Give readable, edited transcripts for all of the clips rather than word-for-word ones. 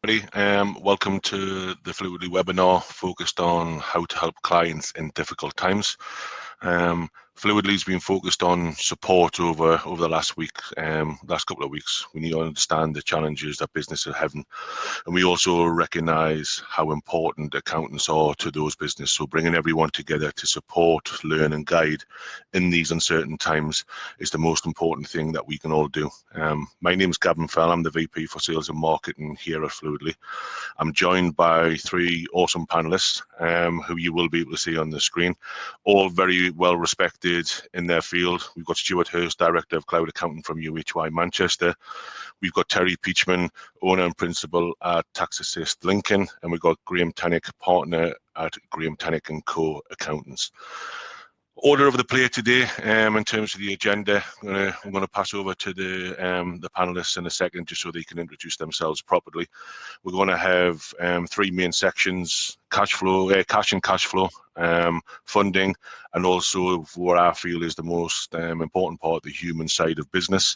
everybody. Welcome to the Fluidly webinar focused on how to help clients in difficult times. Fluidly's been focused on support over the last couple of weeks. We need to understand the challenges that businesses are having, and we also recognise how important accountants are to those businesses. So bringing everyone together to support, learn and guide in these uncertain times is the most important thing that we can all do. My name is Gavin Fell. I'm the VP for Sales and Marketing here at Fluidly. I'm joined by three awesome panelists who you will be able to see on the screen, all very well respected in their field. We've got Stuart Hurst, Director of Cloud Accounting from UHY Manchester. We've got Terry Peachman, Owner and Principal at Tax Assist Lincoln, and we've got Graham Tannick, Partner at Graham Tannick & Co. Accountants. Order of the play today, in terms of the agenda, I'm going to pass over to the panelists in a second just so they can introduce themselves properly. We're going to have three main sections: cash and cash flow, funding, and also what I feel is the most important part, the human side of business.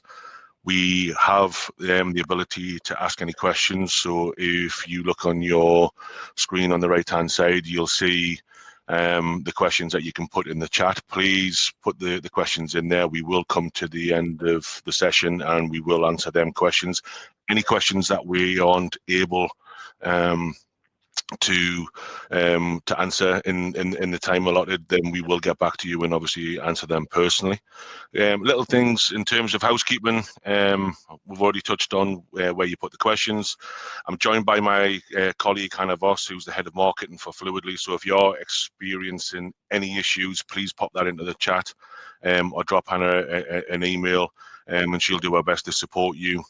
We have the ability to ask any questions. So if you look on your screen on the right hand side, you'll see the questions that you can put in the chat. Please put the questions in there. We will come to the end of the session and we will answer them questions. Any questions that we aren't able to answer in the time allotted, then we will get back to you and obviously answer them personally. Little things in terms of housekeeping, we've already touched on where you put the questions. I'm joined by my colleague Hannah Voss, who's the head of marketing for Fluidly. So if you're experiencing any issues, please pop that into the chat or drop Hannah an email, and she'll do her best to support you.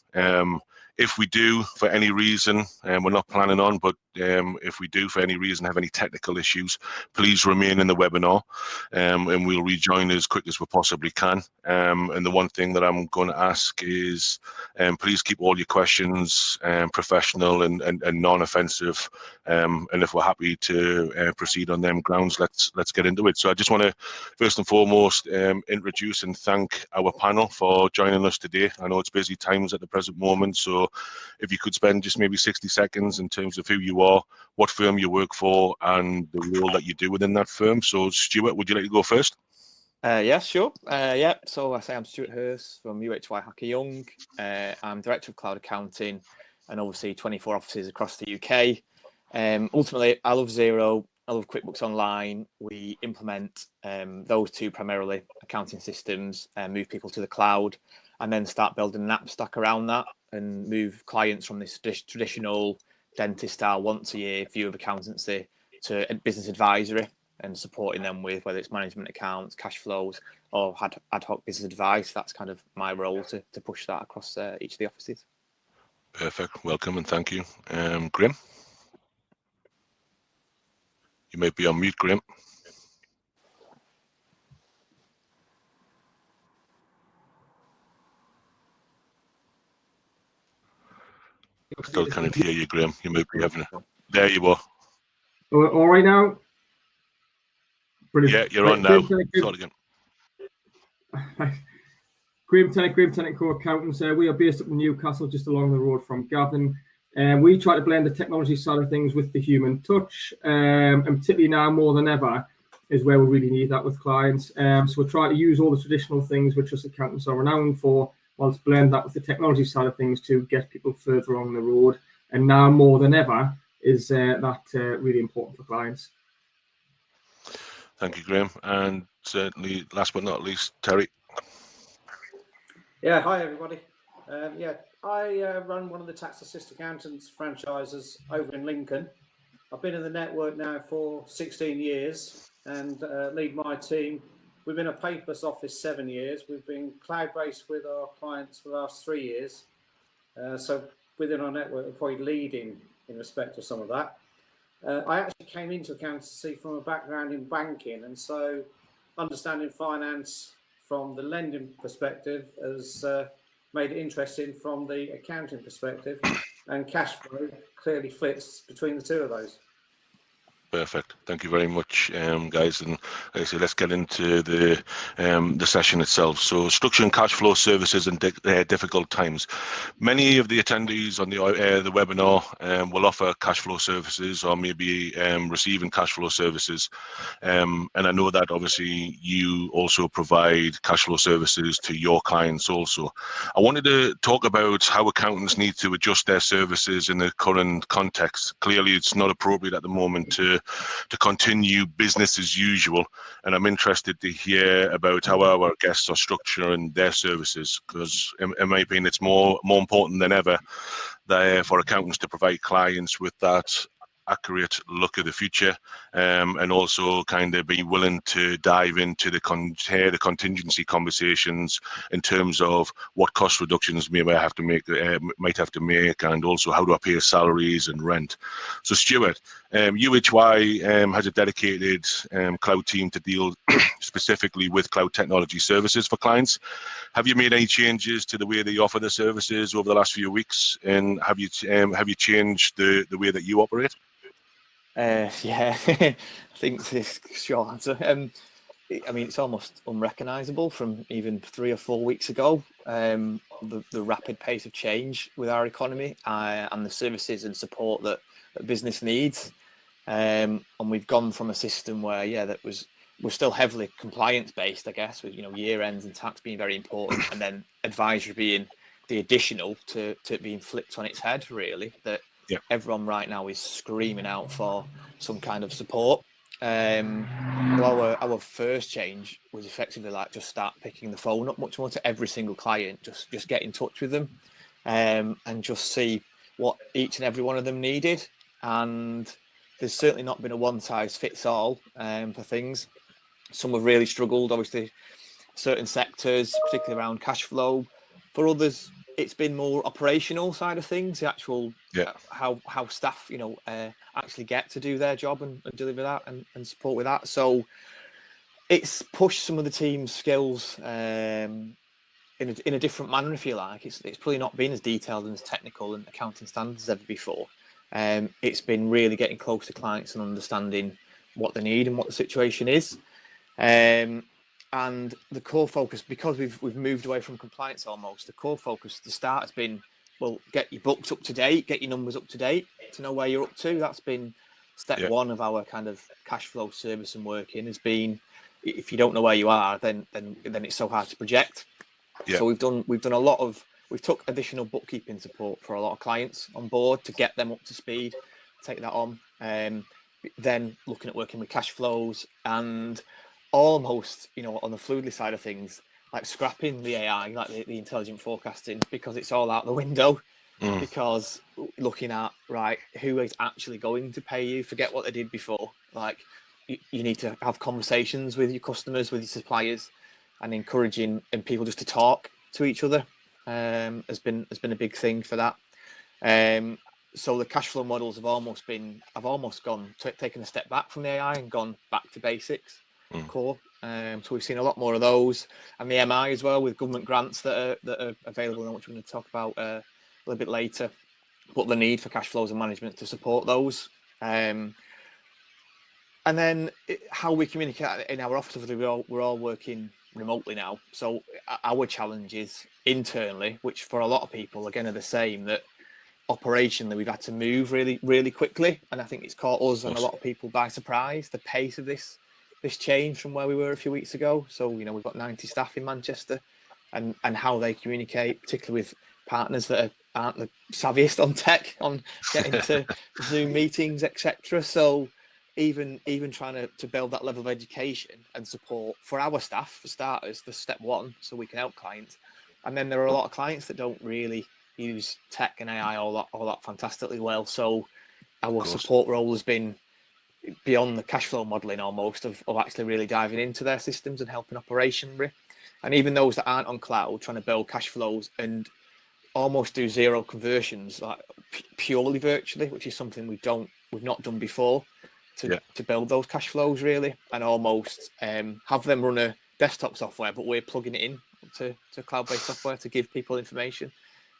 If we do, for any reason, we're not planning on, but if we do for any reason have any technical issues, please remain in the webinar and we'll rejoin as quick as we possibly can. And the one thing that I'm going to ask is please keep all your questions professional and non-offensive. And if we're happy to proceed on them grounds, let's get into it. So I just want to first and foremost introduce and thank our panel for joining us today. I know it's busy times at the present moment, so if you could spend just maybe 60 seconds in terms of who you are, what firm you work for, and the role that you do within that firm. So Stuart, would you like to go first? Yeah, sure. So I say I'm Stuart Hurst from UHY Hacker Young. I'm Director of Cloud Accounting and oversee 24 offices across the UK. Ultimately, I love Xero. I love QuickBooks Online. We implement those two primarily, accounting systems, and move people to the cloud, and then start building an app stack around that and move clients from this traditional dentist style once a year view of accountancy to business advisory and supporting them with whether it's management accounts, cash flows, or ad hoc business advice. That's kind of my role to push that across each of the offices. Perfect. Welcome and thank you. Graham? You may be on mute, Graham. I still can't hear you, Graham. You may be having a... There you are. All right now? Yeah, Brilliant. you're on now. Start again. Graham Tannick Co. Accountants. We are based up in Newcastle, just along the road from Gavin. We try to blend the technology side of things with the human touch, and particularly now more than ever is where we really need that with clients. So we're trying to use all the traditional things which us accountants are renowned for, whilst blend that with the technology side of things to get people further on the road. And now more than ever is that really important for clients. Thank you, Graham. And certainly, last but not least, Terry. Yeah, hi everybody. I run one of the Tax Assist Accountants franchises over in Lincoln. I've been in the network now for 16 years and lead my team. We've been a paperless office 7 years. We've been cloud-based with our clients for the last 3 years. So within our network, we're probably leading in respect to some of that. I actually came into accountancy from a background in banking, and so understanding finance from the lending perspective has made it interesting from the accounting perspective, and cash flow clearly fits between the two of those. Perfect. Thank you very much, guys. And like I say, let's get into the session itself. So, structuring cash flow services in difficult times. Many of the attendees on the webinar will offer cash flow services, or maybe receiving cash flow services. And I know that obviously you also provide cash flow services to your clients also. I wanted to talk about how accountants need to adjust their services in the current context. Clearly, it's not appropriate at the moment to continue business as usual, and I'm interested to hear about how our guests are structuring their services, because in my opinion, it's more important than ever for accountants to provide clients with that accurate look at the future, and also kind of be willing to dive into the contingency conversations in terms of what cost reductions we might have to make, and also how do I pay salaries and rent. So Stuart, UHY has a dedicated cloud team to deal specifically with cloud technology services for clients. Have you made any changes to the way that you offer the services over the last few weeks, and have you changed the way that you operate? Yeah, I think this short answer. I mean, it's almost unrecognisable from even 3 or 4 weeks ago. The rapid pace of change with our economy and the services and support that business needs. And we've gone from a system where, we're still heavily compliance based, I guess, with year ends and tax being very important, and then advisory being the additional to being flipped on its head, really. That everyone right now is screaming out for some kind of support. Our first change was effectively like just start picking the phone up much more to every single client, just get in touch with them, and just see what each and every one of them needed. And there's certainly not been a one size fits all for things. Some have really struggled, obviously, certain sectors, particularly around cash flow. For others, it's been more operational side of things, the actual how staff actually get to do their job and deliver that and support with that. So it's pushed some of the team's skills in a different manner, if you like. It's probably not been as detailed and as technical and accounting standards as ever before. It's been really getting close to clients and understanding what they need and what the situation is. And the core focus, because we've moved away from compliance almost, the core focus to start has been, well, get your books up to date, get your numbers up to date to know where you're up to. That's been step one of our kind of cash flow service and working, has been, if you don't know where you are, then it's so hard to project. So we've done a lot of, we've took additional bookkeeping support for a lot of clients on board to get them up to speed, take that on. Then looking at working with cash flows and almost, on the Fluidly side of things, like scrapping the AI, like the intelligent forecasting, because it's all out the window. Because looking at, right, who is actually going to pay you, forget what they did before. Like, you need to have conversations with your customers, with your suppliers, and encouraging and people just to talk to each other has been a big thing for that. So the cash flow models have almost gone taken a step back from the AI and gone back to basics. Core. So we've seen a lot more of those, and the MI as well, with government grants that are available, and which we're going to talk about a little bit later. But the need for cash flows and management to support those, and then how we communicate in our office. We're all working remotely now, so our challenge is internally, which for a lot of people again are the same. That operationally we've had to move really, really quickly, and I think it's caught us and a lot of people by surprise. The pace of this change from where we were a few weeks ago. So, we've got 90 staff in Manchester, and how they communicate, particularly with partners that aren't the savviest on tech, on getting to Zoom meetings, etc. So even trying to build that level of education and support for our staff, for starters, the step one, so we can help clients. And then there are a lot of clients that don't really use tech and AI all that fantastically well. So our support role has been beyond the cash flow modelling almost, of actually really diving into their systems and helping operationally. And even those that aren't on cloud, trying to build cash flows and almost do zero conversions, like purely virtually, which is something we've not done before, to build those cash flows really, and almost have them run a desktop software, but we're plugging it in to cloud-based software to give people information.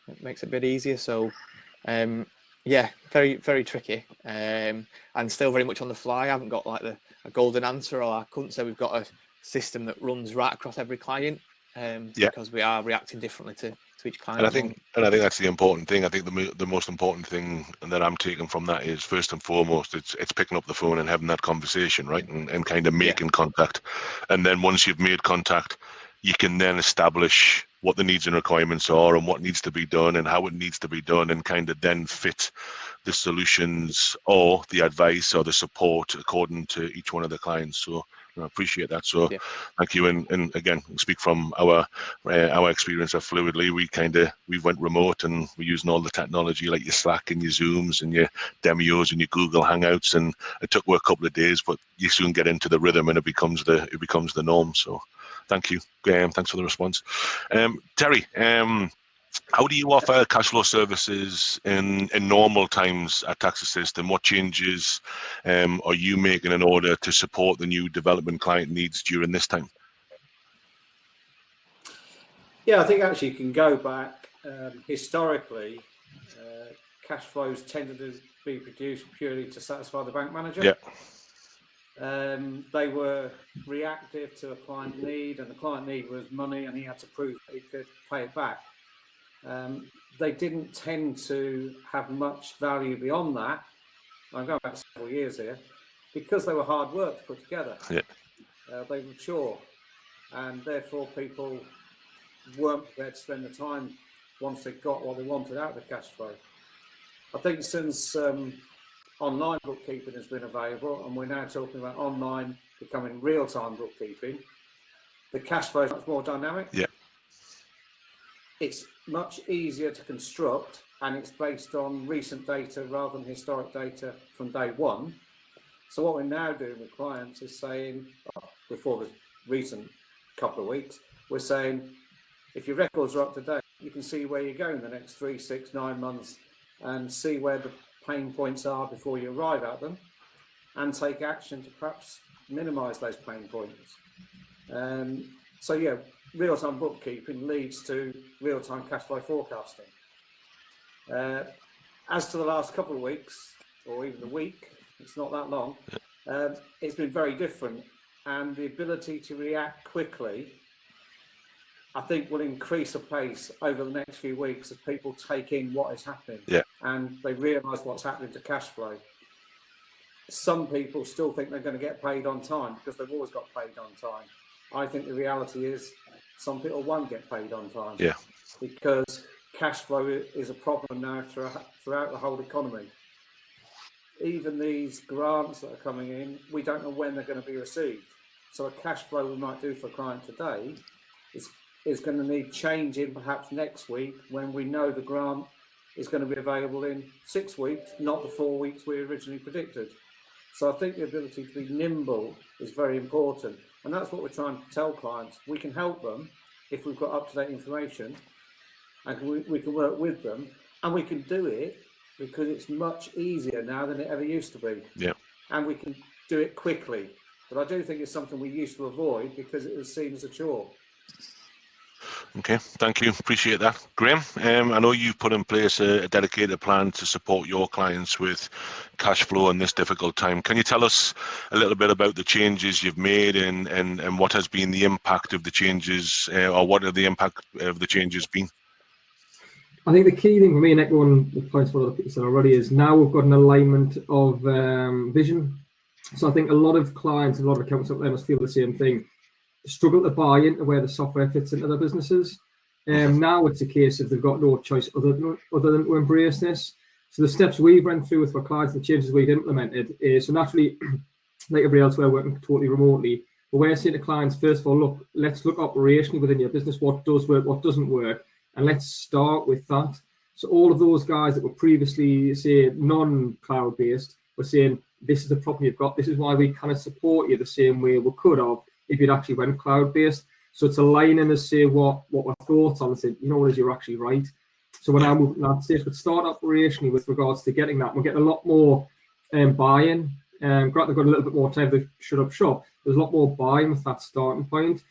It makes it a bit easier. So Yeah, very, very tricky, and still very much on the fly. I haven't got like a golden answer, or I couldn't say we've got a system that runs right across every client, because we are reacting differently to each client. And I think that's the important thing. I think the most important thing that I'm taking from that is, first and foremost, it's picking up the phone and having that conversation, right, and kind of making contact. And then once you've made contact, you can then establish what the needs and requirements are and what needs to be done and how it needs to be done, and kind of then fit the solutions or the advice or the support according to each one of the clients. So I appreciate that. So thank you. And again, speak from our experience at Fluidly. We went remote, and we're using all the technology like your Slack and your Zooms and your Demios and your Google Hangouts. And it took a couple of days, but you soon get into the rhythm, and it becomes the norm. So thank you. Thanks for the response. Terry, how do you offer cash flow services in normal times at Tax Assist, and what changes are you making in order to support the new development client needs during this time? Yeah, I think actually you can go back historically. Cash flows tended to be produced purely to satisfy the bank manager. Yeah. They were reactive to a client need, and the client need was money, and he had to prove that he could pay it back. They didn't tend to have much value beyond that. I'm going back several years here, because they were hard work to put together. Yeah. They were chore, and therefore people weren't prepared to spend the time once they got what they wanted out of the cash flow. I think since online bookkeeping has been available, and we're now talking about online becoming real-time bookkeeping, the cash flow is much more dynamic. Yeah. It's much easier to construct, and it's based on recent data rather than historic data from day one. So what we're now doing with clients is saying, before the recent couple of weeks, we're saying, if your records are up to date, you can see where you're going the next 3, 6, 9 months, and see where the pain points are before you arrive at them, and take action to perhaps minimise those pain points. So yeah, real-time bookkeeping leads to real-time cash flow forecasting. As to the last couple of weeks, or even the week, it's not that long, it's been very different, and the ability to react quickly, I think, will increase apace over the next few weeks as people take in what is happening, and they realise what's happening to cash flow. Some people still think they're going to get paid on time because they've always got paid on time. I think the reality is some people won't get paid on time, because cash flow is a problem now throughout the whole economy. Even these grants that are coming in, we don't know when they're going to be received. So a cash flow we might do for a client today is going to need changing perhaps next week, when we know the grant is going to be available in 6 weeks, not the 4 weeks we originally predicted. So I think the ability to be nimble is very important. And that's what we're trying to tell clients. We can help them if we've got up-to-date information, and we can work with them, and we can do it because it's much easier now than it ever used to be. Yeah. And we can do it quickly. But I do think it's something we used to avoid because it was seen as a chore. Okay, thank you. Appreciate that. Graham, I know you've put in place a dedicated plan to support your clients with cash flow in this difficult time. Can you tell us a little bit about the changes you've made, and what has been the impact of the changes, or what are the impact of the changes been? I think the key thing for me, and echoing the points what other people said already, is now we've got an alignment of vision. So I think a lot of clients, a lot of accountants up there must feel the same thing. Struggle to buy into where the software fits into their businesses. Now it's a case of they've got no choice other than to embrace this. So the steps we've run through with our clients, the changes we've implemented, is so naturally, like everybody else, we're working totally remotely. But we're saying to clients, first of all, look, let's look operationally within your business, what does work, what doesn't work, and let's start with that. So all of those guys that were previously, say, non-cloud based, were saying, this is the problem you've got, this is why we kind of support you the same way we could have if you'd actually went cloud-based. So it's aligning us, say, what our thoughts on, and say, you know what, you're actually right. So we're now moving that stage, but start operationally with regards to getting that. We're getting a lot more buy-in. They've got a little bit more time to shut up shop. There's a lot more buy-in with that starting point.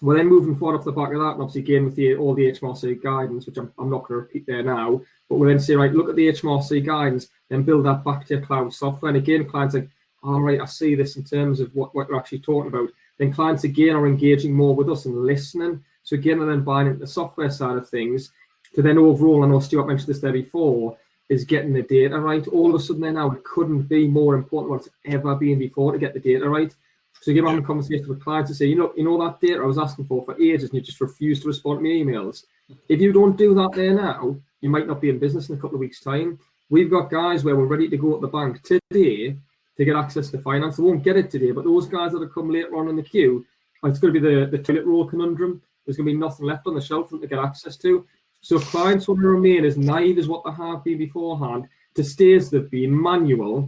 We're then moving forward off the back of that, and obviously again with all the HMRC guidance, which I'm not going to repeat there now, but we'll then say, right, look at the HMRC guidance, then build that back to your cloud software. And again, clients like, all right, I see this in terms of what we're actually talking about. Then clients again are engaging more with us and listening. So again, they're then buying into the software side of things. To then overall, I know Stuart mentioned this there before, is getting the data right. All of a sudden now, it couldn't be more important than what it's ever been before to get the data right. So you're having a conversation with clients to say, you know that data I was asking for ages, and you just refuse to respond to my emails. If you don't do that there now, you might not be in business in a couple of weeks' time. We've got guys where we're ready to go at the bank today to get access to finance. They won't get it today, but those guys that have come later on in the queue, it's going to be the toilet roll conundrum. There's going to be nothing left on the shelf for them to get access to. So if clients want to remain as naive as what they have been beforehand, to stay as they've been, manual,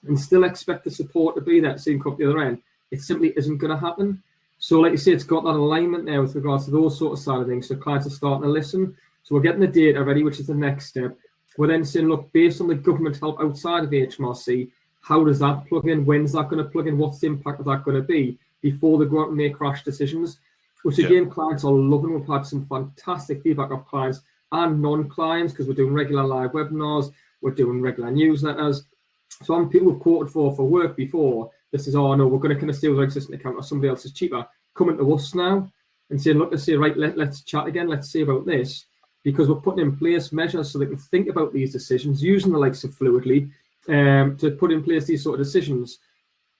and still expect the support to be there at the same company at the other end, it simply isn't going to happen. So like you say, it's got that alignment there with regards to those sort of side of things. So clients are starting to listen. So we're getting the data ready, which is the next step. We're then saying, look, based on the government help outside of HMRC, how does that plug in? When's that going to plug in? What's the impact of that going to be before they go out and make rash decisions? Which again, clients are loving. We've had some fantastic feedback of clients and non-clients because we're doing regular live webinars, we're doing regular newsletters. So I'm people we've quoted for work before. This is, oh no, we're going to kind of steal their existing account or somebody else is cheaper. Coming to us now and saying, look, let's say, right, let's chat again. Let's see about this, because we're putting in place measures so they can think about these decisions using the likes of Fluidly to put in place these sort of decisions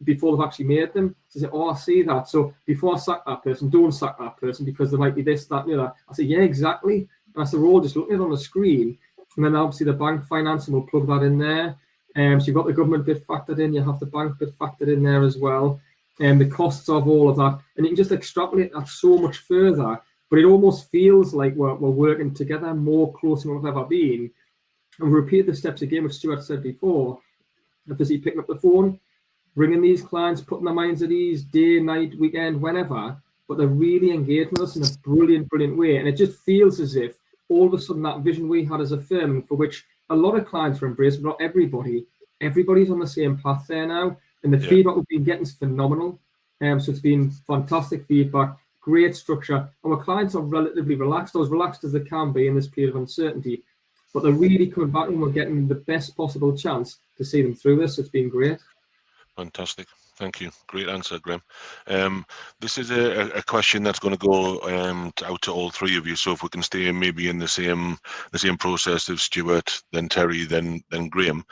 before they've actually made them. To say, oh, I see that. So before I sack that person, don't sack that person because there might be this, that, and the other. I say, yeah, exactly. And I said, we're all just looking at it on the screen. And then obviously the bank financing will plug that in there. So you've got the government bit factored in, you have the bank bit factored in there as well, and the costs of all of that, and you can just extrapolate that so much further. But it almost feels like we're working together more closely than we've ever been. And we repeat the steps again, which Stuart said before. Obviously, picking up the phone, ringing these clients, putting their minds at ease, day, night, weekend, whenever. But they're really engaged with us in a brilliant, brilliant way, and it just feels as if all of a sudden that vision we had as a firm, for which a lot of clients are embraced, but not everybody. Everybody's on the same path there now, and the feedback we've been getting is phenomenal. So it's been fantastic feedback, great structure, and our clients are relatively relaxed, or as relaxed as they can be in this period of uncertainty. But they're really coming back, and we're getting the best possible chance to see them through this. It's been great. Fantastic. Thank you. Great answer, Graham. This is a question that's going to go out to all three of you. So if we can stay maybe in the same process of Stuart, then Terry, then Graham.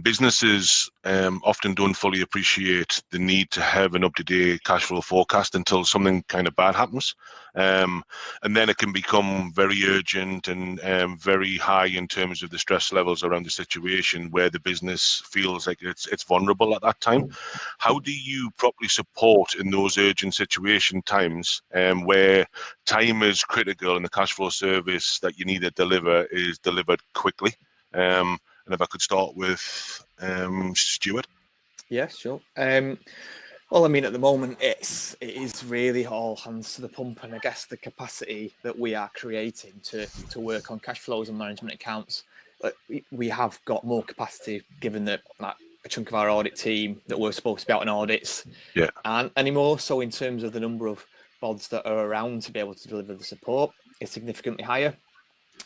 Businesses often don't fully appreciate the need to have an up-to-date cash flow forecast until something kind of bad happens. And then it can become very urgent and very high in terms of the stress levels around the situation where the business feels like it's vulnerable at that time. How do you properly support in those urgent situation times where time is critical and the cash flow service that you need to deliver is delivered quickly? And if I could start with Stuart. Yeah, sure. Well, I mean, at the moment, it is really all hands to the pump, and I guess the capacity that we are creating to work on cash flows and management accounts, we have got more capacity given that a chunk of our audit team that were supposed to be out on audits aren't anymore. So in terms of the number of bods that are around to be able to deliver the support, it's significantly higher.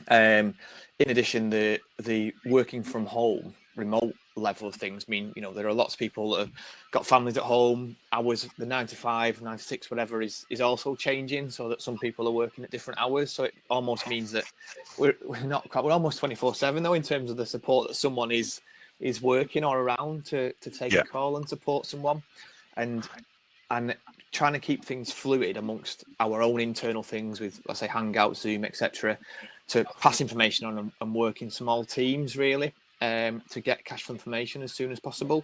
In addition, the working from home, remote level of things mean, there are lots of people that have got families at home. Hours, the 9 to 5, 9 to 6, whatever is also changing, so that some people are working at different hours. So it almost means that we're almost 24/7 though in terms of the support that someone is working or around to take a call and support someone, and trying to keep things fluid amongst our own internal things with, let's say, Hangout, Zoom, etc., to pass information on and work in small teams really, to get cash flow information as soon as possible.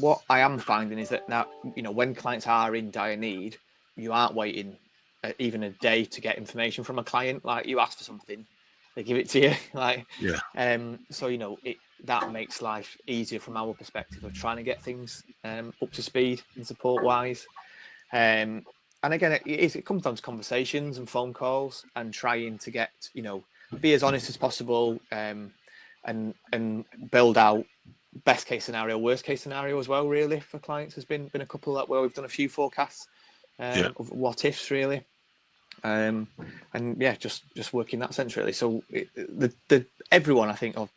What I am finding is that now, when clients are in dire need, you aren't waiting even a day to get information from a client. Like, you ask for something, they give it to you. So that makes life easier from our perspective of trying to get things up to speed and support wise. And again, it comes down to conversations and phone calls and trying to get, be as honest as possible, and build out best case scenario, worst case scenario as well, really, for clients. There's been a couple that where we've done a few forecasts of what ifs really. And yeah, just work in that sense really. So everyone, I think, of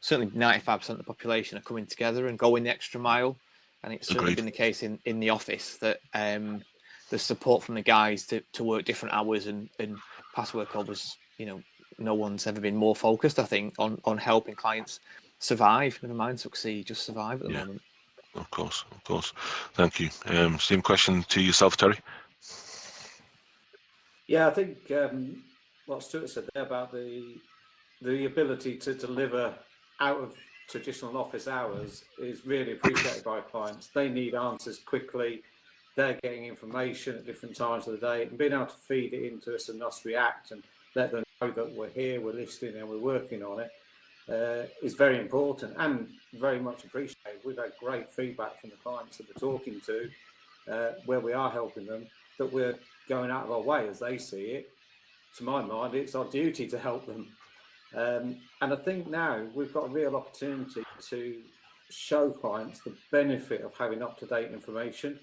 certainly 95% of the population are coming together and going the extra mile. And it's certainly been the case in the office that the support from the guys to work different hours and past work hours, no one's ever been more focused, I think, on helping clients survive, never mind succeed, just survive at the moment. Of course. Thank you. Same question to yourself, Terry. Yeah, I think what Stuart said there about the ability to deliver out of traditional office hours is really appreciated by clients. They need answers quickly. They're getting information at different times of the day, and being able to feed it into us and us react and let them know that we're here, we're listening, and we're working on it is very important and very much appreciated. We've had great feedback from the clients that we're talking to, where we are helping them, that we're going out of our way as they see it. To my mind, it's our duty to help them. And I think now we've got a real opportunity to show clients the benefit of having up-to-date information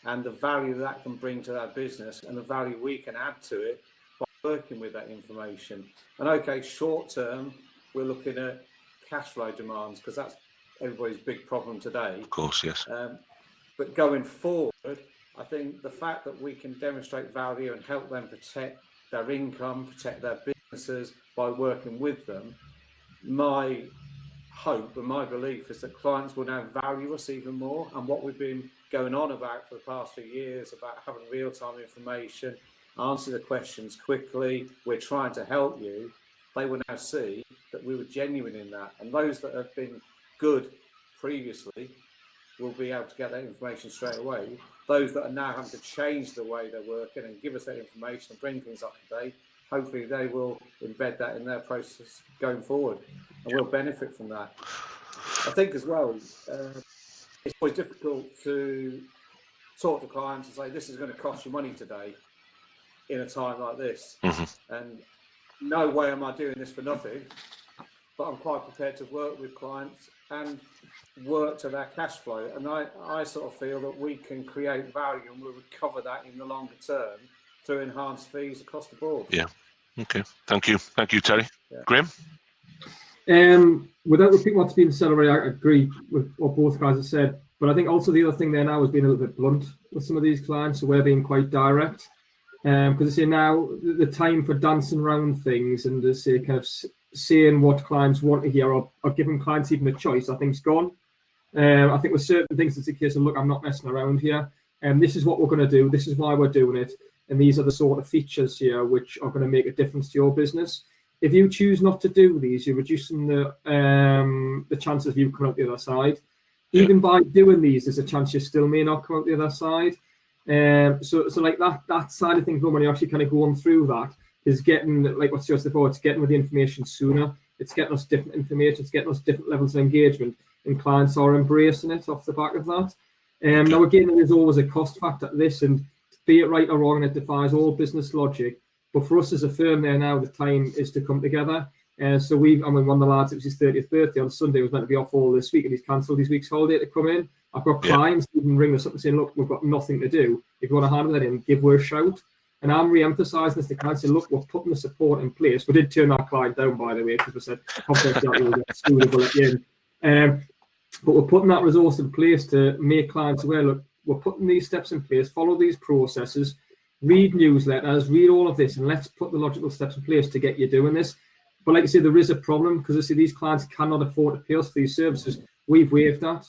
and the value that can bring to their business and the value we can add to it by working with that information. And okay, short term, we're looking at cash flow demands because that's everybody's big problem today. Of course, yes. But going forward, I think the fact that we can demonstrate value and help them protect their income, protect their businesses by working with them, my hope and my belief is that clients will now value us even more. And what we've been going on about for the past few years about having real-time information, answer the questions quickly, we're trying to help you, they will now see that we were genuine in that. And those that have been good previously will be able to get that information straight away. Those that are now having to change the way they're working and give us that information and bring things up to date, hopefully they will embed that in their process going forward and we'll benefit from that. I think as well, it's always difficult to talk to clients and say, this is going to cost you money today in a time like this. And no way am I doing this for nothing, but I'm quite prepared to work with clients and work to their cash flow. And I sort of feel that we can create value and we'll recover that in the longer term through enhanced fees across the board. Yeah. Okay. Thank you, Terry. Yeah. Graham? Without repeating what's been said already, I agree with what both guys have said. But I think also the other thing there now is being a little bit blunt with some of these clients. So we're being quite direct. Because I say now the time for dancing around things and to say kind of saying what clients want to hear or giving clients even a choice, I think is gone. I think with certain things it's a case of, look, I'm not messing around here. This is what we're going to do. This is why we're doing it. And these are the sort of features here which are going to make a difference to your business. If you choose not to do these, you're reducing the chances of you coming out the other side. Even by doing these, there's a chance you still may not come out the other side. So like that side of things, when you're actually kind of going through that, is getting, like what Stuart said before, it's getting with the information sooner. It's getting us different information. It's getting us different levels of engagement, and clients are embracing it off the back of that. Now again, there is always a cost factor to this, and be it right or wrong, and it defies all business logic. But for us as a firm, there now the time is to come together. So one of the lads, it was his 30th birthday on Sunday, was meant to be off all this week, and he's cancelled his week's holiday to come in. I've got clients even ring us up and saying, look, we've got nothing to do. If you want to handle that in, give us a shout. And I'm re-emphasising this to clients, saying, look, we're putting the support in place. We did turn that client down, by the way, because we said confidentiality was excludable at the end. But we're putting that resource in place to make clients aware, look, we're putting these steps in place, follow these processes, read newsletters, read all of this, and let's put the logical steps in place to get you doing this. But like I say, there is a problem because I see these clients cannot afford to pay us for these services. We've waived that.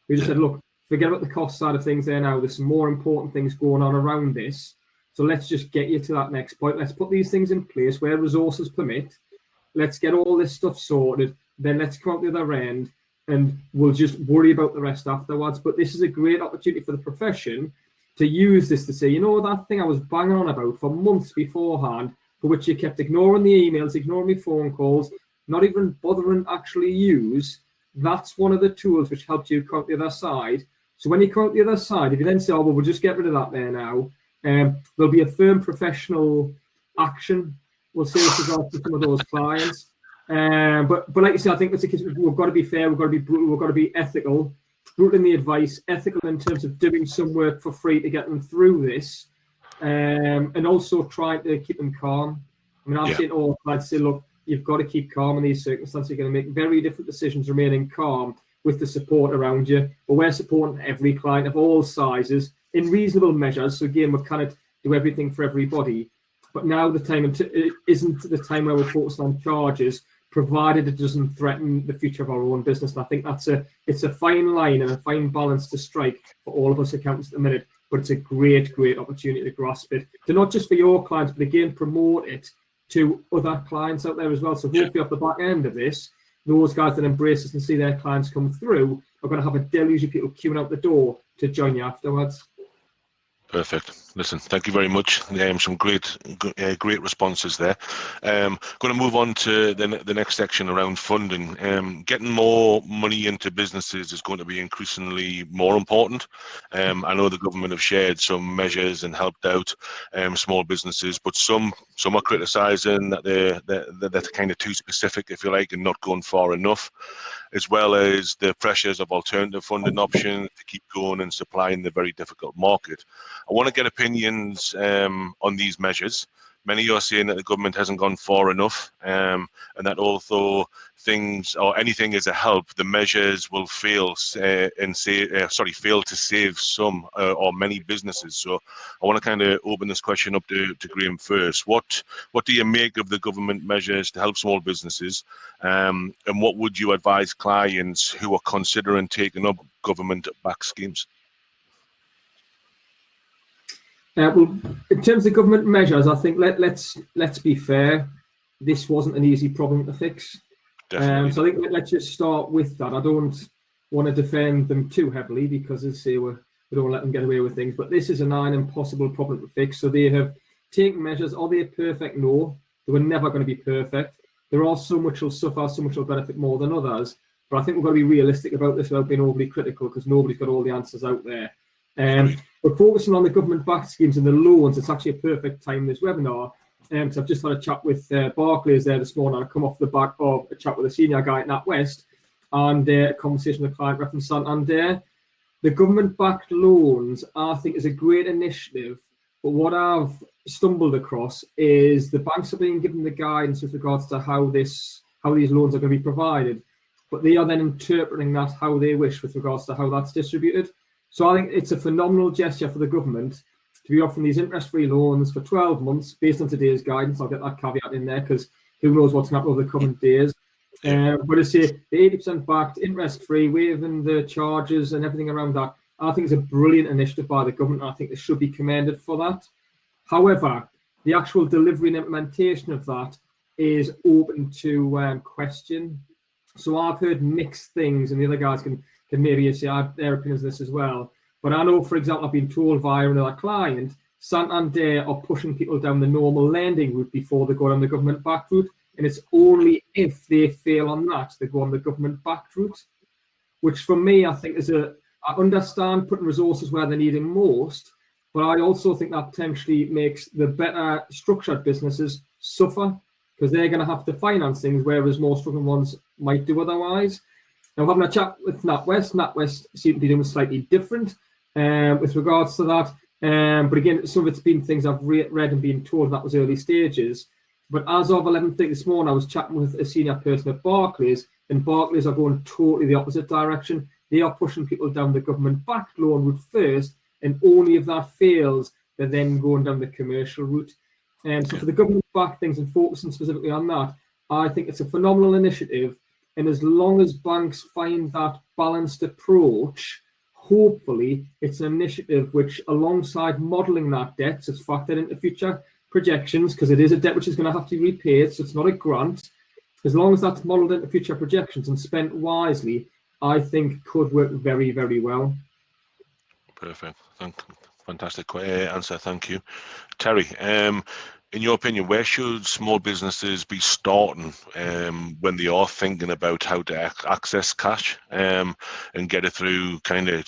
We just said, look, forget about the cost side of things there now. There's some more important things going on around this. So let's just get you to that next point. Let's put these things in place where resources permit. Let's get all this stuff sorted. Then let's come out the other end and we'll just worry about the rest afterwards. But this is a great opportunity for the profession to use this to say, you know, that thing I was banging on about for months beforehand, for which you kept ignoring the emails, ignoring me phone calls, not even bothering to actually use, that's one of the tools which helped you come out the other side. So when you come out the other side, if you then say, oh, well, we'll just get rid of that there now, there'll be a firm professional action, we'll say, with regards to some of those clients. But like you say, I think that's a case, we've got to be fair, we've got to be brutal, we've got to be ethical, brutal in the advice, ethical in terms of doing some work for free to get them through this, and also trying to keep them calm. I mean, I'm saying all I'd say, look, you've got to keep calm in these circumstances. You're going to make very different decisions, remaining calm with the support around you. But we're supporting every client of all sizes in reasonable measures. So again, we kind of do everything for everybody. But now the time isn't the time where we're focused on charges, provided it doesn't threaten the future of our own business. And I think it's a fine line and a fine balance to strike for all of us accountants at the minute. But it's a great, great opportunity to grasp it, to not just for your clients, but again, promote it to other clients out there as well. So hopefully off the back end of this, those guys that embrace us and see their clients come through are going to have a deluge of people queuing out the door to join you afterwards. Perfect. Listen, thank you very much. Some great responses there. Going to move on to the next section around funding. Getting more money into businesses is going to be increasingly more important. I know the government have shared some measures and helped out small businesses, but some are criticising that they're kind of too specific, if you like, and not going far enough, as well as the pressures of alternative funding options to keep going and supplying the very difficult market. I want to get opinions on these measures. Many are saying that the government hasn't gone far enough, and that although things or anything is a help, the measures will fail to save some or many businesses. So I want to kind of open this question up to Graham first. What do you make of the government measures to help small businesses, and what would you advise clients who are considering taking up government-backed schemes? Well, in terms of government measures, I think let's be fair. This wasn't an easy problem to fix. Definitely. So I think let's just start with that. I don't want to defend them too heavily because, as I say, we don't let them get away with things. But this is a nigh impossible problem to fix. So they have taken measures. Are they perfect? No, they were never going to be perfect. There are so much will suffer, so much will benefit more than others. But I think we've got to be realistic about this without being overly critical because nobody's got all the answers out there. But focusing on the government-backed schemes and the loans, it's actually a perfect time, this webinar. So I've just had a chat with Barclays there this morning. I come off the back of a chat with a senior guy at NatWest and a conversation with a client reference Santander. The government-backed loans, I think, is a great initiative. But what I've stumbled across is the banks are being given the guidance with regards to how these loans are going to be provided. But they are then interpreting that how they wish with regards to how that's distributed. So I think it's a phenomenal gesture for the government to be offering these interest-free loans for 12 months based on today's guidance. I'll get that caveat in there because who knows what's going to happen over the coming days. But I say the 80% backed, interest-free, waiving the charges and everything around that, I think it's a brilliant initiative by the government. I think they should be commended for that. However, the actual delivery and implementation of that is open to question. So I've heard mixed things, and the other guys can maybe say their opinions on this as well. But I know, for example, I've been told via another client, Santander are pushing people down the normal lending route before they go down the government-backed route. And it's only if they fail on that, they go on the government-backed route, which for me, I think I understand putting resources where they're needed most, but I also think that potentially makes the better structured businesses suffer because they're going to have to finance things, whereas more struggling ones might do otherwise. Now, having a chat with NatWest seem to be doing slightly different with regards to that. But again, some of it's been things I've read and been told that was early stages. But as of 11:30 this morning, I was chatting with a senior person at Barclays, and Barclays are going totally the opposite direction. They are pushing people down the government-backed loan route first, and only if that fails, they're then going down the commercial route. So for the government-backed things and focusing specifically on that, I think it's a phenomenal initiative. And as long as banks find that balanced approach, hopefully it's an initiative which, alongside modelling that debt, so it's factored into future projections, because it is a debt which is going to have to be repaid, so it's not a grant. As long as that's modelled into future projections and spent wisely, I think could work very, very well. Perfect. Fantastic answer. Thank you. Terry, in your opinion, where should small businesses be starting when they are thinking about how to access cash and get it through kind of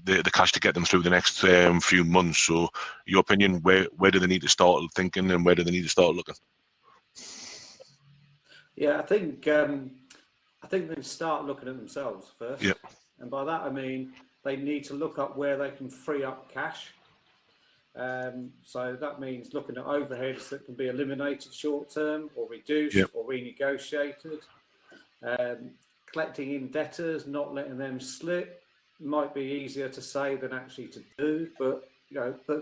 the cash to get them through the next few months? So your opinion, where do they need to start thinking and where do they need to start looking? Yeah, I think they start looking at themselves first. Yeah. And by that I mean they need to look up where they can free up cash. So that means looking at overheads that can be eliminated short term or reduced or renegotiated. Collecting in debtors, not letting them slip, might be easier to say than actually to do, but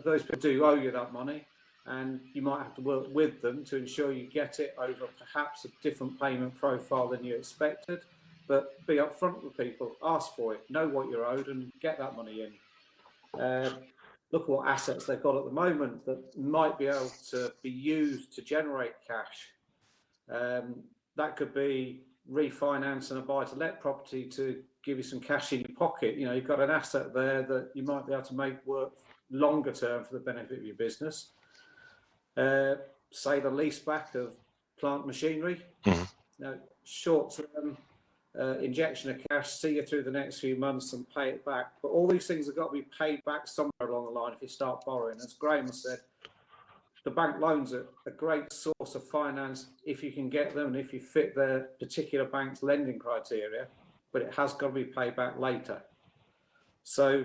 those people do owe you that money, and you might have to work with them to ensure you get it over perhaps a different payment profile than you expected. But be upfront with people, ask for it, know what you're owed, and get that money in. Look at what assets they've got at the moment that might be able to be used to generate cash. That could be refinancing a buy-to-let property to give you some cash in your pocket. You've got an asset there that you might be able to make work longer term for the benefit of your business. Say the lease back of plant machinery. Short term injection of cash, see you through the next few months and pay it back. But all these things have got to be paid back somewhere along the line if you start borrowing. As Graham said, the bank loans are a great source of finance if you can get them and if you fit their particular bank's lending criteria, but it has got to be paid back later. So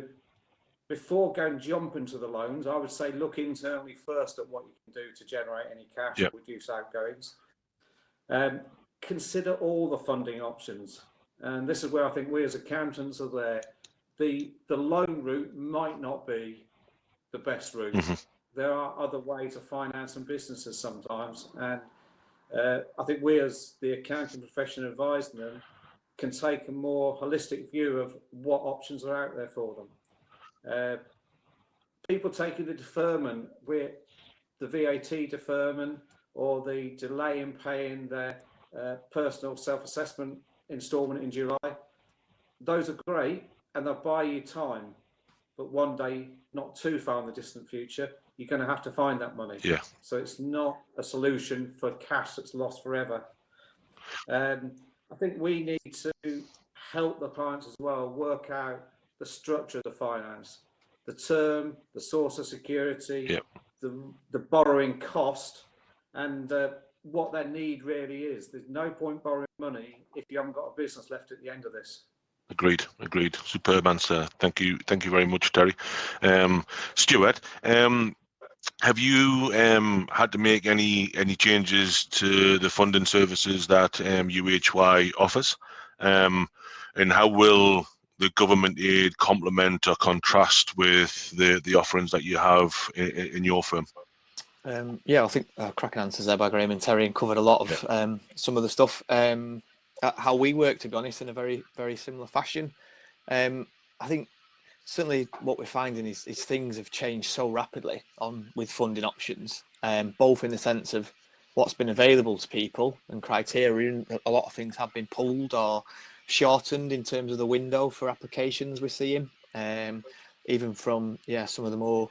before going jump into the loans, I would say look internally first at what you can do to generate any cash or reduce outgoings. Consider all the funding options. And this is where I think we as accountants are there. The loan route might not be the best route. There are other ways of financing businesses sometimes. And I think we as the accounting profession advising them can take a more holistic view of what options are out there for them. People taking the deferment, the VAT deferment or the delay in paying their personal self-assessment instalment in July, those are great and they'll buy you time. But one day, not too far in the distant future, you're going to have to find that money. So it's not a solution for cash that's lost forever. I think we need to help the clients as well work out the structure of the finance, the term, the source of security, the borrowing cost, and what their need really is. There's no point borrowing money if you haven't got a business left at the end of this. Agreed. Superb answer. Thank you very much, Terry. Stuart, have you had to make any changes to the funding services that UHY offers? And how will the government aid complement or contrast with the offerings that you have in your firm? I think cracking answers there by Graham and Terry, and covered a lot of some of the stuff. How we work, to be honest, in a very, very similar fashion. I think certainly what we're finding is things have changed so rapidly with funding options, both in the sense of what's been available to people and criteria. A lot of things have been pulled or shortened in terms of the window for applications we're seeing, even from some of the more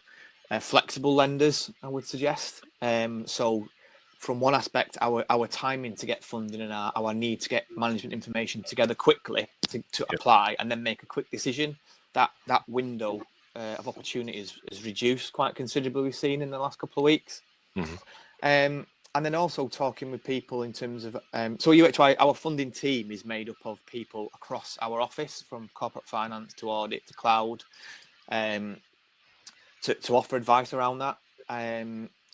flexible lenders, I would suggest. So from one aspect, our timing to get funding and our need to get management information together quickly to apply and then make a quick decision, that window of opportunity is reduced quite considerably, we've seen in the last couple of weeks. And then also talking with people in terms of, so UHY, our funding team is made up of people across our office, from corporate finance to audit to cloud, to offer advice around that.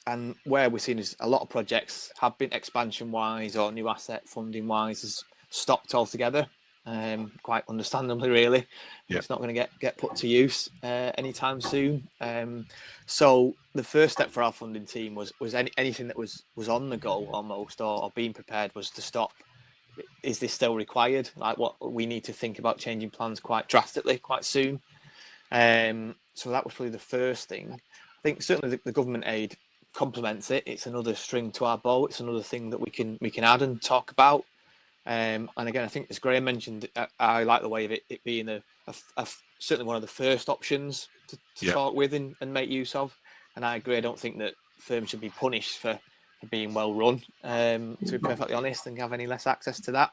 And where we're seeing is a lot of projects have been expansion-wise or new asset funding-wise has stopped altogether, quite understandably, really. It's not going to get put to use anytime soon. So the first step for our funding team was anything that was on the go almost or being prepared was to stop. Is this still required? Like, what we need to think about changing plans quite drastically, quite soon. So that was probably the first thing. I think certainly the government aid complements it. It's another string to our bow. It's another thing that we can add and talk about. And again, I think as Graham mentioned, I like the way of it being a certainly one of the first options to talk with and make use of. And I agree. I don't think that firms should be punished for being well run, to be perfectly honest, and have any less access to that.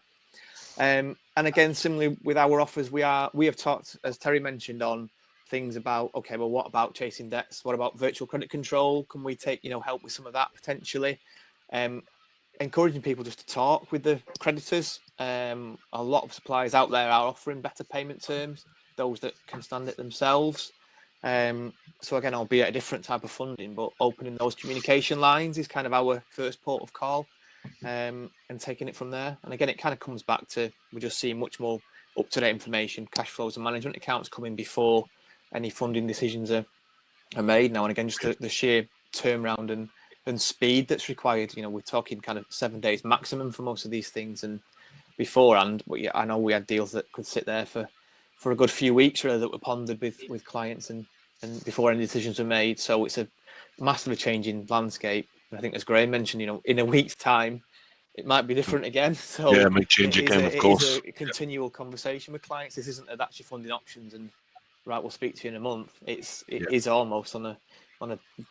And again, similarly with our offers, we have talked, as Terry mentioned, on things about, okay, well, what about chasing debts? What about virtual credit control? Can we take, help with some of that potentially? encouraging people just to talk with the creditors. A lot of suppliers out there are offering better payment terms, those that can stand it themselves. So again, albeit a different type of funding, but opening those communication lines is kind of our first port of call, and taking it from there. And again, it kind of comes back to, we're just seeing much more up-to-date information, cash flows and management accounts coming before any funding decisions are made now. And again, just the sheer turnaround and speed that's required. You know, we're talking kind of 7 days maximum for most of these things. And beforehand, I know we had deals that could sit there for a good few weeks, really, that were pondered with clients and before any decisions were made. So it's a massively changing landscape. And I think, as Graham mentioned, you know, in a week's time, it might be different again. So yeah, it might change again, of course. It is a continual conversation with clients. This isn't that's your funding options and right, we'll speak to you in a month. It is almost on a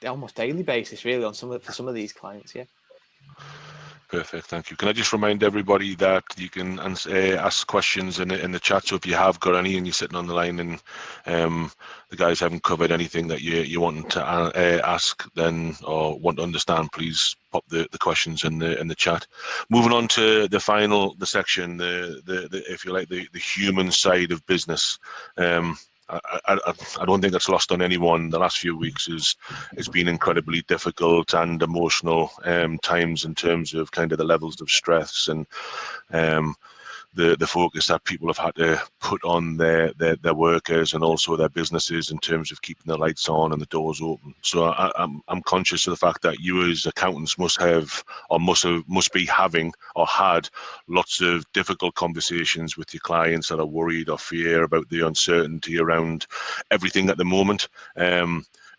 almost daily basis, really, for some of these clients. Yeah. Perfect, thank you. Can I just remind everybody that you can ask questions in the chat? So if you have got any and you're sitting on the line and the guys haven't covered anything that you want to ask, then, or want to understand, please pop the questions in the chat. Moving on to the section, the if you like, the human side of business. I don't think that's lost on anyone. The last few weeks has been incredibly difficult and emotional times in terms of kind of the levels of stress and the focus that people have had to put on their workers and also their businesses in terms of keeping the lights on and the doors open. So I'm conscious of the fact that you as accountants must be having or had lots of difficult conversations with your clients that are worried or fear about the uncertainty around everything at the moment.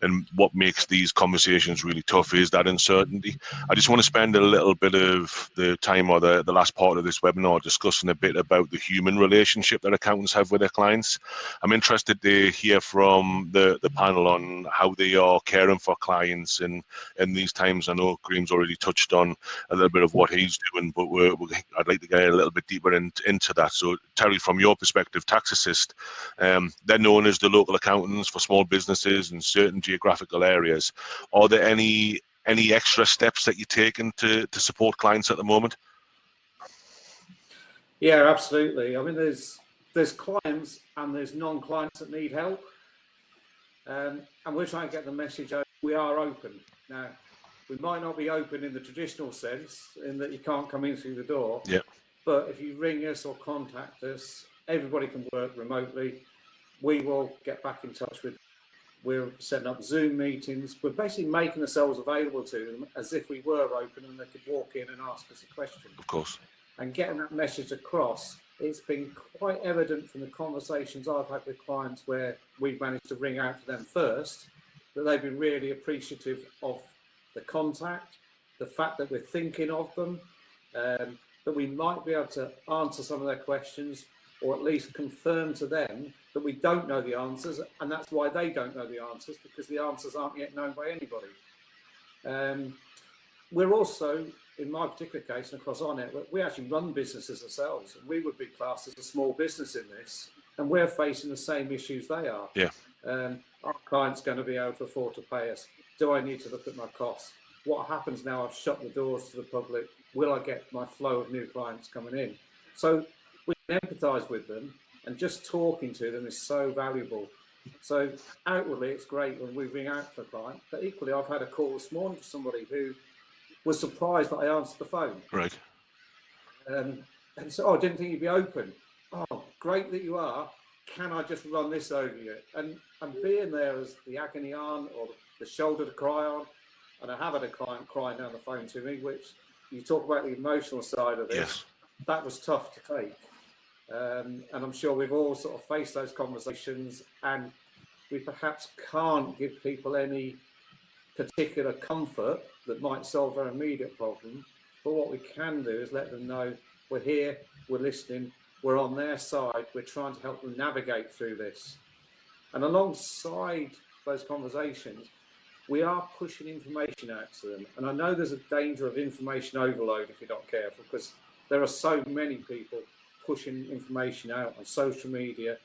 And what makes these conversations really tough is that uncertainty. I just want to spend a little bit of the time, or the last part of this webinar, discussing a bit about the human relationship that accountants have with their clients. I'm interested to hear from the panel on how they are caring for clients in these times. I know Graham's already touched on a little bit of what he's doing, but I'd like to get a little bit deeper into that. So Terry, from your perspective, Tax Assist, they're known as the local accountants for small businesses in certain geographical areas. Are there any extra steps that you're taking to support clients at the moment? Yeah, absolutely. I mean, there's clients and there's non-clients that need help, and we're trying to get the message out. We are open now. We might not be open in the traditional sense, in that you can't come in through the door. Yeah. But if you ring us or contact us, everybody can work remotely. We will get back in touch with. We're setting up Zoom meetings. We're basically making ourselves available to them as if we were open and they could walk in and ask us a question. Of course. And getting that message across, it's been quite evident from the conversations I've had with clients where we've managed to ring out to them first, that they've been really appreciative of the contact, the fact that we're thinking of them, that we might be able to answer some of their questions, or at least confirm to them that we don't know the answers, and that's why they don't know the answers, because the answers aren't yet known by anybody. We're also, in my particular case and across our network, we actually run businesses ourselves, and we would be classed as a small business in this, and we're facing the same issues they are. Yeah. Our client's going to be able to afford to pay us? Do I need to look at my costs? What happens now I've shut the doors to the public? Will I get my flow of new clients coming in? So we can empathise with them, and just talking to them is so valuable. So outwardly, it's great when we ring out for a client, but equally, I've had a call this morning from somebody who was surprised that I answered the phone. Right. And so, I didn't think you'd be open. Oh, great that you are. Can I just run this over you? And being there as the agony aunt or the shoulder to cry on, and I have had a client crying down the phone to me, which you talk about the emotional side of this. Yes. That was tough to take. And I'm sure we've all sort of faced those conversations, and we perhaps can't give people any particular comfort that might solve their immediate problem. But what we can do is let them know we're here, we're listening, we're on their side, we're trying to help them navigate through this. And alongside those conversations, we are pushing information out to them. And I know there's a danger of information overload if you're not careful, because there are so many people pushing information out on social media.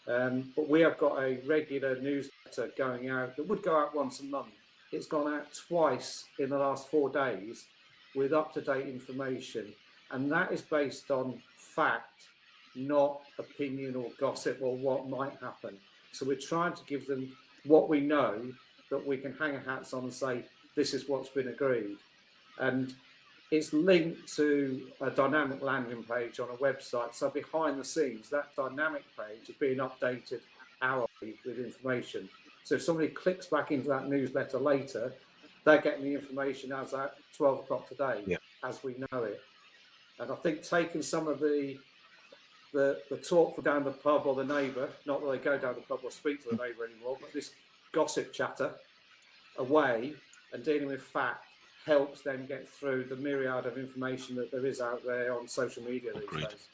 But we have got a regular newsletter going out that would go out once a month. It's gone out twice in the last 4 days, with up-to-date information, and that is based on fact, not opinion or gossip or what might happen. So we're trying to give them what we know that we can hang our hats on and say, this is what's been agreed. And it's linked to a dynamic landing page on a website. So behind the scenes, that dynamic page is being updated hourly with information. So if somebody clicks back into that newsletter later, they're getting the information as at 12 o'clock today, as we know it. And I think taking some of the talk from down the pub or the neighbour, not that they go down the pub or speak to the neighbour anymore, but this gossip chatter away and dealing with fact helps them get through the myriad of information that there is out there on social media these days.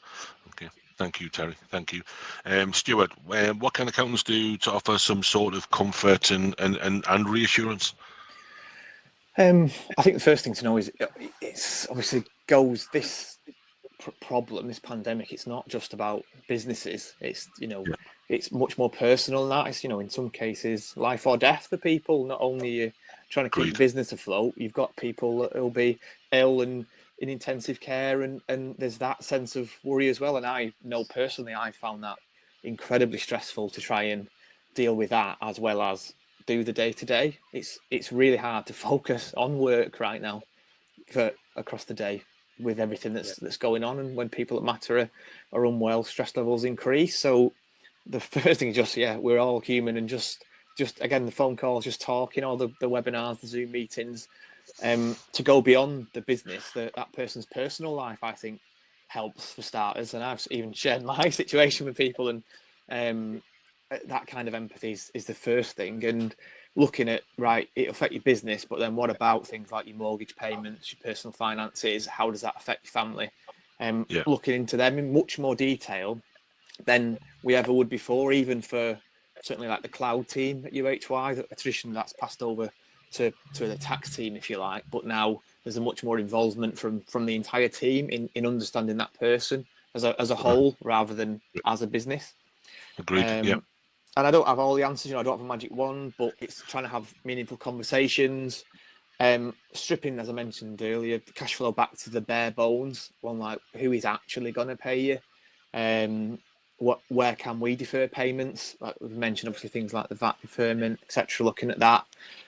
Okay, thank you, Terry. Thank you. Stuart, what can accountants do to offer some sort of comfort and reassurance? I think the first thing to know is it's obviously goes this problem, this pandemic. It's not just about businesses. It's it's much more personal than that. It's in some cases life or death for people. Not only you trying to keep the business afloat, you've got people that will be ill and in intensive care, and there's that sense of worry as well. And I know personally, I found that incredibly stressful to try and deal with that as well as do the day-to-day. It's really hard to focus on work right now for across the day with everything that's going on, and when people that matter are unwell, stress levels increase. So the first thing is just we're all human, and just again the phone calls, just talking, all the webinars, the Zoom meetings, to go beyond the business, that person's personal life, I think helps for starters. And I've even shared my situation with people, and that kind of empathy is the first thing. And looking at, right, it'll affect your business, but then what about things like your mortgage payments, your personal finances? How does that affect your family? Looking into them in much more detail than we ever would before, even for certainly like the cloud team at UHY, a tradition that's passed over to the tax team, if you like. But now there's a much more involvement from the entire team in understanding that person as a whole rather than as a business. Agreed. And I don't have all the answers, I don't have a magic wand, but it's trying to have meaningful conversations, stripping, as I mentioned earlier, the cash flow back to the bare bones, one like who is actually going to pay you, where can we defer payments, like we've mentioned, obviously things like the VAT deferment, etc. Looking at that,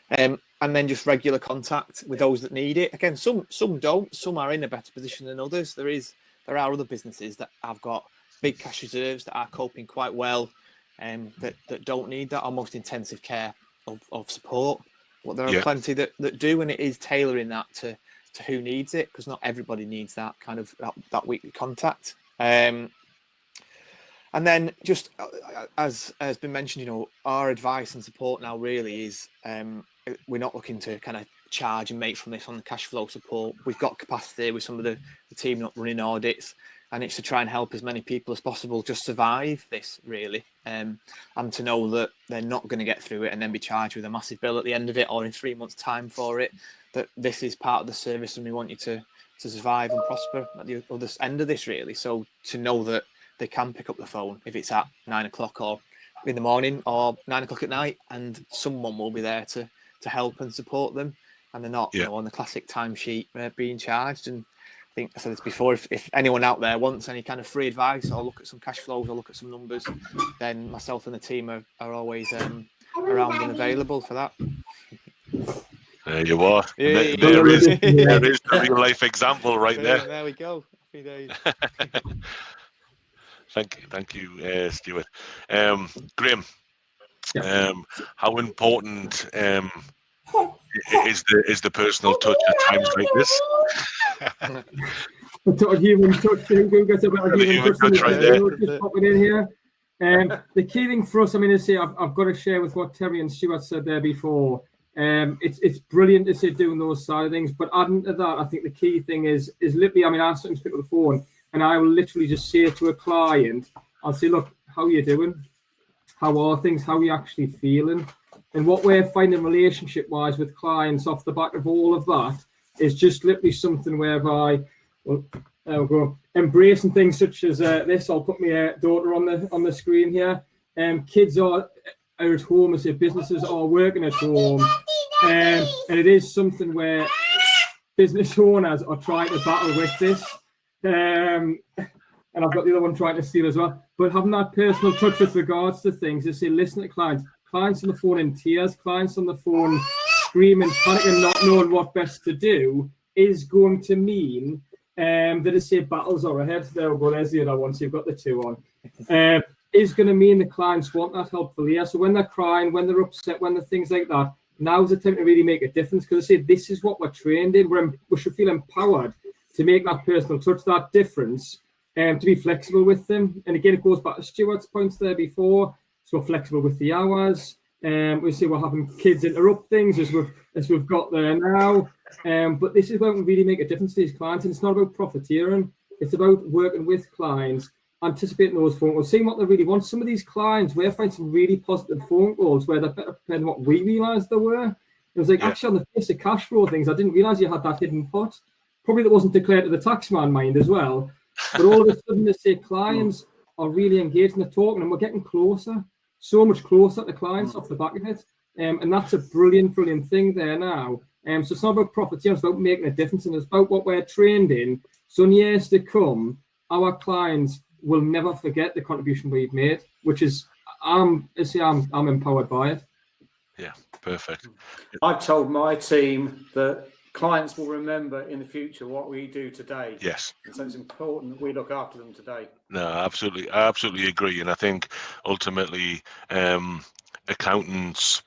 and then just regular contact with those that need it. Again, some don't, some are in a better position than others. There are other businesses that have got big cash reserves that are coping quite well, that don't need that almost intensive care of support. But there are plenty that do, and it is tailoring that to who needs it, because not everybody needs that kind of that weekly contact. And then just as has been mentioned, our advice and support now really is we're not looking to kind of charge and make from this on the cash flow support. We've got capacity with some of the team not running audits, and it's to try and help as many people as possible just survive this, really, and to know that they're not going to get through it and then be charged with a massive bill at the end of it or in 3 months' time for it, that this is part of the service and we want you to survive and prosper at the other end of this, really. So to know that they can pick up the phone if it's at 9 o'clock or in the morning or 9 o'clock at night, and someone will be there to help and support them, and they're not on the classic timesheet being charged. And I think I said this before, if anyone out there wants any kind of free advice or look at some cash flows or look at some numbers, then myself and the team are always around and available for that. There you are. There is a real life example right there. There we go. Happy days. Thank you, Stuart. Graham, how important is the personal touch at times like this? Human touch. Who gets a bit of human touch right there? Just popping in here. The key thing for us, I've got to share with what Terry and Stuart said there before. It's brilliant to see doing those side of things, but adding to that, I think the key thing is literally, I sometimes pick up the phone and I will literally just say to a client, I'll say, look, how are you doing? How are things? How are you actually feeling? And what we're finding relationship-wise with clients off the back of all of that is just literally something whereby, well, there we go, embracing things such as this. I'll put my daughter on the screen here. Kids are at home, as if businesses are working at home, and it is something where business owners are trying to battle with this. And I've got the other one trying to steal as well. But having that personal touch with regards to things, to say, listen to clients on the phone in tears, clients on the phone screaming, panicking, not knowing what best to do, is going to mean that I say battles are ahead. There we go, there's the other one. So you've got the two on. Is going to mean the clients want that helpful ear. So when they're crying, when they're upset, when they're things like that, now's the time to really make a difference, because I say this is what we're trained in. We should feel empowered to make that personal touch, that difference, to be flexible with them. And again, it goes back to Stuart's points there before. So we're flexible with the hours. We say we're having kids interrupt things as we've got there now. But this is where we really make a difference to these clients. And it's not about profiteering. It's about working with clients, anticipating those phone calls, seeing what they really want. Some of these clients, we're finding some really positive phone calls where they're better prepared than what we realised they were. It was like, actually, on the face of cash flow things, I didn't realise you had that hidden pot. Probably that wasn't declared to the taxman mind as well. But all of a sudden, they say clients are really engaged and they're talking, and we're getting closer, so much closer to clients off the back of it. And that's a brilliant, brilliant thing there now. So it's not about profiteering, it's about making a difference, and it's about what we're trained in. So in years to come, our clients will never forget the contribution we've made, which is, I'm empowered by it. Yeah, perfect. I've told my team that clients will remember in the future what we do today. Yes. So it's important that we look after them today. No, absolutely. I absolutely agree. And I think ultimately, accountants,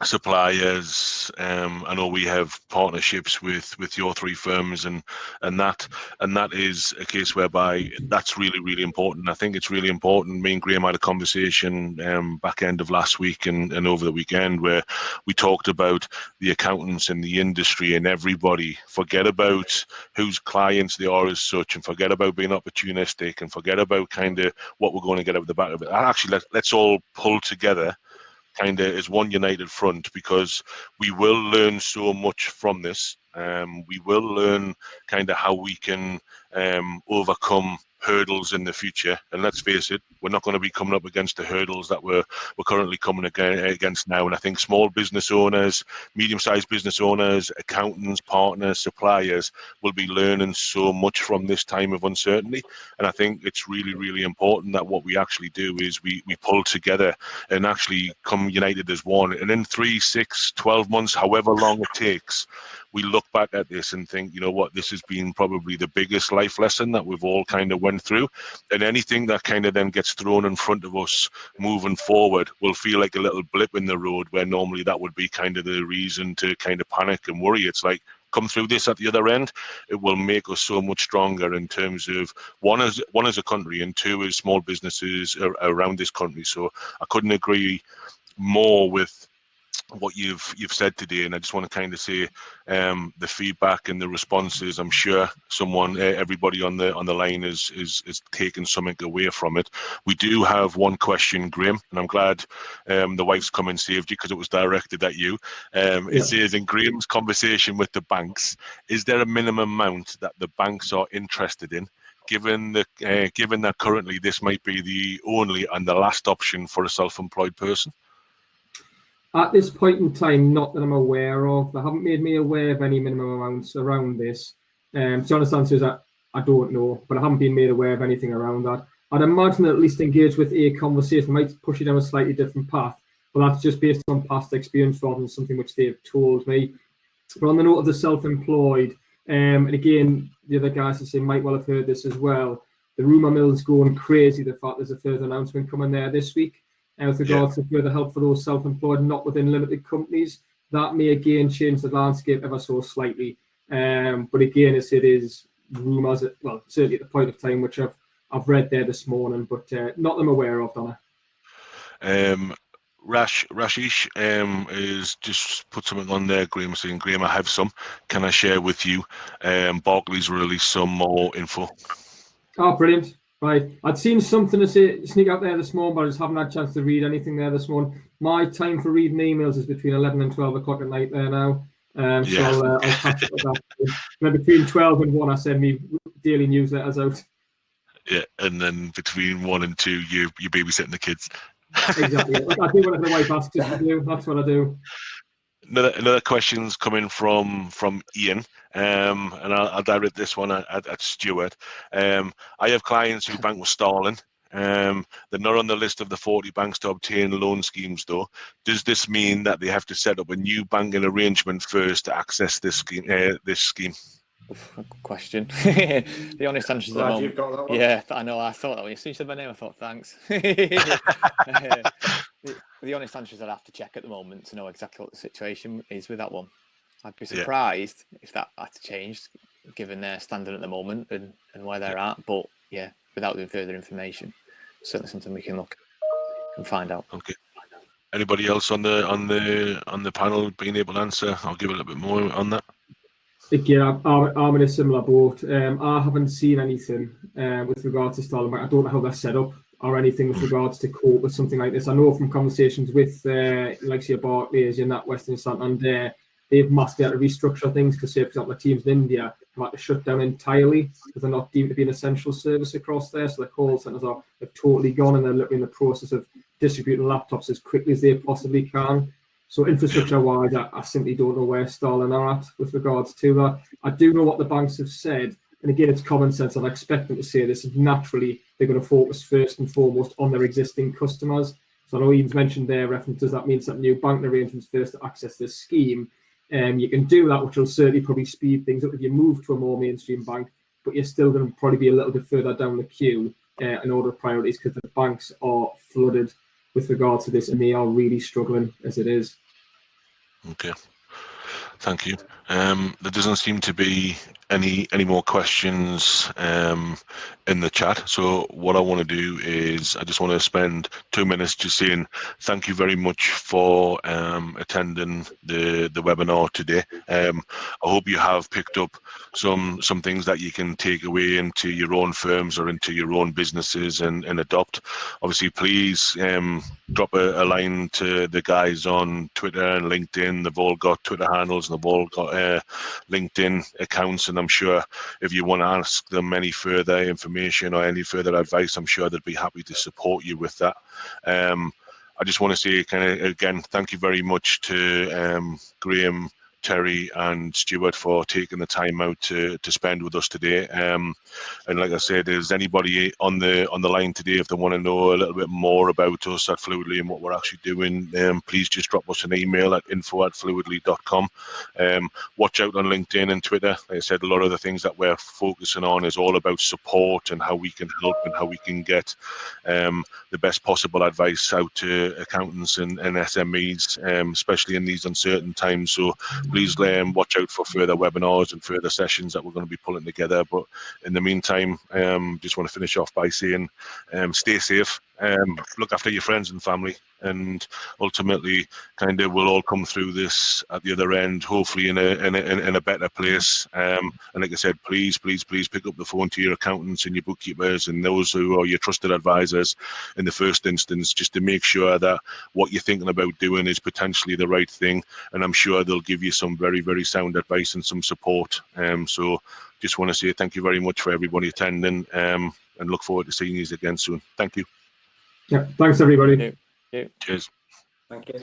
suppliers, I know we have partnerships with your three firms, and that is a case whereby that's really, really important. I think it's really important. Me and Graham had a conversation back end of last week and over the weekend where we talked about the accountants in the industry, and everybody forget about whose clients they are as such, and forget about being opportunistic, and forget about kind of what we're going to get out of the back of it. Actually, let's all pull together kind of as one united front, because we will learn so much from this. We will learn kind of how we can overcome hurdles in the future. And let's face it, we're not going to be coming up against the hurdles that we're currently coming against now. And I think small business owners, medium-sized business owners, accountants, partners, suppliers will be learning so much from this time of uncertainty. And I think it's really, really important that what we actually do is we pull together and actually come united as one. And in 3, 6, 12 months, however long it takes, we look back at this and think, you know what, this has been probably the biggest life lesson that we've all kind of went through. And anything that kind of then gets thrown in front of us moving forward will feel like a little blip in the road, where normally that would be kind of the reason to kind of panic and worry. It's like, come through this at the other end, it will make us so much stronger in terms of one as a country, and two as small businesses around this country. So I couldn't agree more with what you've said today. And I just want to kind of say the feedback and the responses, I'm sure everybody on the line is taking something away from it. We do have one question, Graham, and I'm glad the wife's come and saved you, because it was directed at you. It says, in Graham's conversation with the banks, is there a minimum amount that the banks are interested in, given that currently this might be the only and the last option for a self-employed person? At this point in time, not that I'm aware of. They haven't made me aware of any minimum amounts around this. So honest answer is that I don't know, but I haven't been made aware of anything around that. I'd imagine that at least engage with a conversation might push you down a slightly different path, but that's just based on past experience rather than something which they've told me. But on the note of the self-employed, and again, the other guys I say might well have heard this as well. The rumour mill's going crazy. The fact there's a further announcement coming there this week. With regards to further help for those self-employed, not within limited companies, that may again change the landscape ever so slightly. But again, as it is rumours, well, certainly at the point of time which I've read there this morning, but not that I'm aware of, Donna. Rashish is just put something on there. Graham saying, Graham, I have some. Can I share with you? Barclays released some more info. Oh, brilliant. Right, I'd seen something to say, sneak out there this morning, but I just haven't had a chance to read anything there this morning. My time for reading emails is between 11 and 12 o'clock at night there now. So I'll catch up with that. And between 12 and 1, I send me daily newsletters out. Yeah, and then between 1 and 2, you're babysitting the kids. Exactly. I do whatever the wife asks us to do. That's what I do. Another question's coming from Ian, and I'll direct this one at Stuart. I have clients who bank with Starling. They're not on the list of the 40 banks to obtain loan schemes, though. Does this mean that they have to set up a new banking arrangement first to access this scheme? Good question. The honest answer is Glad you've got that one. Yeah, I know. I thought that when you said my name, I thought thanks. The honest answer is I'd have to check at the moment to know exactly what the situation is with that one. I'd be surprised if that had changed, given their standard at the moment and where they're at. But yeah, without doing further information, certainly something we can look and find out. Okay. Anybody else on the panel being able to answer? I'll give a little bit more on that. Yeah, I'm in a similar boat. I haven't seen anything with regards to Starling Bank. I don't know how they're set up or anything with regards to cope with something like this. I know from conversations with, like say, Barclays, your NatWest and Santander, they've massively had to restructure things because, say, for example, the teams in India have had to shut down entirely because they're not deemed to be an essential service across there. So the call centres have totally gone, and they're looking in the process of distributing laptops as quickly as they possibly can. So infrastructure-wise, I simply don't know where Starling are at with regards to that. I do know what the banks have said, and again, it's common sense. I'd expect them to say this. Naturally, they're going to focus first and foremost on their existing customers. So I know Ian's mentioned their reference. Does that mean some new banking arrangements first to access this scheme? You can do that, which will certainly probably speed things up if you move to a more mainstream bank, but you're still going to probably be a little bit further down the queue in order of priorities because the banks are flooded with regards to this, and they are really struggling as it is. Okay, thank you. There doesn't seem to be any more questions in the chat. So what I want to do is I just want to spend 2 minutes just saying thank you very much for attending the webinar today. I hope you have picked up some things that you can take away into your own firms or into your own businesses and adopt. Obviously, please drop a line to the guys on Twitter and LinkedIn. They've all got Twitter handles and they've all got LinkedIn accounts, and I'm sure if you want to ask them any further information or any further advice, I'm sure they'd be happy to support you with that. I just want to say again, thank you very much to Graham, Terry and Stuart for taking the time out to spend with us today. And like I said, is anybody on the line today, if they want to know a little bit more about us at Fluidly and what we're actually doing, please just drop us an email at info@fluidly.com. Watch out on LinkedIn and Twitter. Like I said, a lot of the things that we're focusing on is all about support and how we can help and how we can get the best possible advice out to accountants and SMEs, especially in these uncertain times. So please watch out for further webinars and further sessions that we're going to be pulling together. But in the meantime, just want to finish off by saying stay safe, look after your friends and family, and ultimately kind of we'll all come through this at the other end, hopefully in a better place. And like I said, please pick up the phone to your accountants and your bookkeepers and those who are your trusted advisors in the first instance, just to make sure that what you're thinking about doing is potentially the right thing. And I'm sure they'll give you some very, very sound advice and some support. So just want to say thank you very much for everybody attending, and look forward to seeing you again soon. Thank you. Yeah, thanks everybody. Thank you. Cheers. Thank you.